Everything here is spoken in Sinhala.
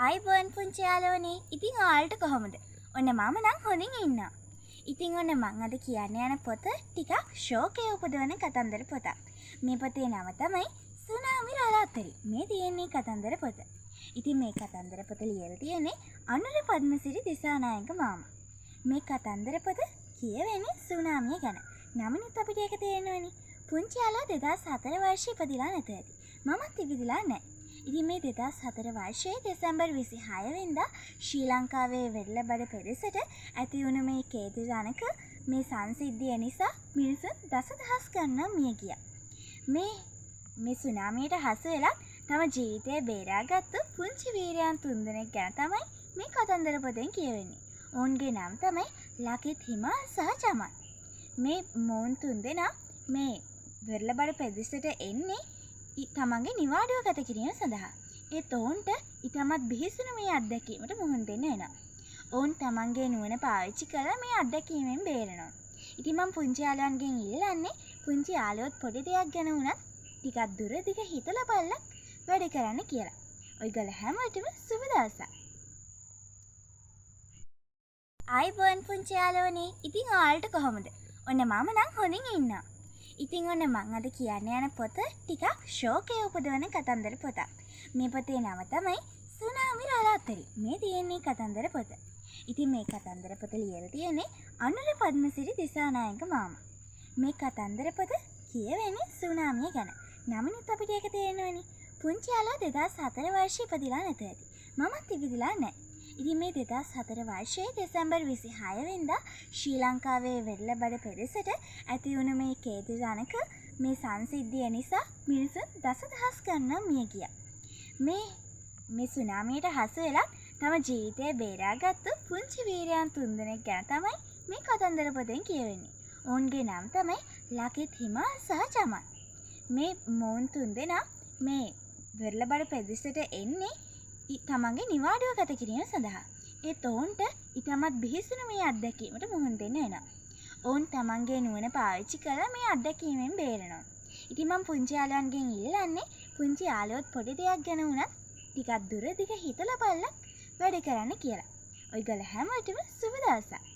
ආයිබෝන් පුංචි යාළුවනේ. ඉතින් ඔයාලට කොහොමද? ඔන්න මම නම් හොඳින් ඉන්නවා. ඉතින් ඔන්න මං අද කියන්න යන පොත ටිකක් ශෝකය උපදවන කතන්දර පොතක්. මේ පොතේ නම තමයි සුනාමි රාත්‍රී. මේ තියෙන්නේ කතන්දර පොත. ඉතින් මේ කතන්දර පොත ලියලා තියෙන්නේ අනුර පද්මසිරි දිසානායක මාමා. මේ කතන්දර පොත කියවෙන්නේ සුනාමිය ගැන. නමනුත් අපිට ඒක තේරෙනවනේ. පුංචි යාළුවා 2004 වර්ෂයේ ඉපදිලා නැත ඇති. මමත් ඉපදිලා නැහැ. ඉතින් මේ 2004 වර්ෂයේ දෙසැම්බර් 26 වෙනිදා ශ්‍රී ලංකාවේ වෙරළබඩ පෙදෙසට ඇති වුණු මේ කේතුජනක මේ සංසිද්ධිය නිසා මිනිසුන් දසදහස් ගණන් මිය ගියා. මේ සුනාමියට හසු වෙලා තම ජීවිතය බේරාගත්තු පුංචි වීරයන් තුන්දෙනෙක් ගැන තමයි මේ කතන්දර පොතෙන් කියවෙන්නේ. ඔවුන්ගේ නම් තමයි ලකිත් හිමා සහ ජමල්. මේ මොවුන් තුන්දෙනා මේ වෙරළබඩ පෙදෙසට එන්නේ තමන්ගේ නිවාඩුව ගත කිරීම සඳහා. ඒත් ඔවුන්ට ඉතාමත් බිහිසුණු මේ අත්දැකීමට මුහුණ දෙන්න වෙනවා. ඔවුන් තමන්ගේ නුවණ පාවිච්චි කරලා මේ අත්දැකීමෙන් බේරෙනවා. ඉතින් මම පුංචි යාළුවන්ගෙන් ඉල්ලන්නේ පුංචි යාළුවොත් පොඩි දෙයක් ගැන වුණත් ටිකක් දුර දිග හිතලා බලලා වැඩ කරන්න කියලා. ඔයගොල්ලෝ හැමෝටම සුබ දවසක්. ආයිබෝන් පුංචි යාළුවනේ. ඉතින් ඔයාලට කොහොමද? ඔන්න මම නම් හොඳින් ඉන්නවා. ඉතින් ඔන්න මං අද කියන්න යන පොත ටිකක් ශෝකය උපදවන කතන්දර පොතක්. මේ පොතේ නම තමයි සුනාමි රාත්‍රී. මේ තියෙන්නේ කතන්දර පොත. ඉතින් මේ කතන්දර පොත ලියලා තියෙන්නේ අනුර පද්මසිරි දිසානායක මාමා. මේ කතන්දර පොත කියවෙන්නේ සුනාමිය ගැන. නමනුත් අපිට ඒක තේරෙනවනේ. පුංචි යාළුවා 2004 වර්ෂයේ ඉපදිලා නැත ඇති. මමත් ඉපදිලා නැහැ. ඉතින් මේ 2004 වර්ෂයේ දෙසැම්බර් 26 වෙනිදා ශ්‍රී ලංකාවේ වෙරළබඩ පෙදෙසට ඇති වුණු මේ කේතුජනක මේ සංසිද්ධිය නිසා මිනිසුන් දසදහස් ගණන් මිය ගියා. මේ සුනාමියට හසු වෙලා තම ජීවිතය බේරාගත්තු පුංචි වීරයන් තුන්දෙනෙක් ගැන තමයි මේ කතන්දර පොතෙන් කියවෙන්නේ. ඔවුන්ගේ නම් තමයි ලකිත් හිමා සහ ජමල්. මේ මොවුන් තුන්දෙනා මේ වෙරළබඩ පෙදෙසට එන්නේ තමන්ගේ නිවාඩුව ගත කිරීම සඳහා. ඒත් ඔවුන්ට ඉතාමත් බිහිසුණු මේ අත්දැකීමට මුහුණ දෙන්න වෙනවා. ඔවුන් තමන්ගේ නුවණ පාවිච්චි කරලා මේ අත්දැකීමෙන් බේරෙනවා. ඉතින් මම පුංචි යාළුවන්ගෙන් ඉල්ලන්නේ පුංචි යාළුවොත් පොඩි දෙයක් ගැන වුණත් ටිකක් දුර දිග හිතලා බලලා වැඩ කරන්න කියලා. ඔයගොල්ලෝ හැමෝටම සුබ දවසක්.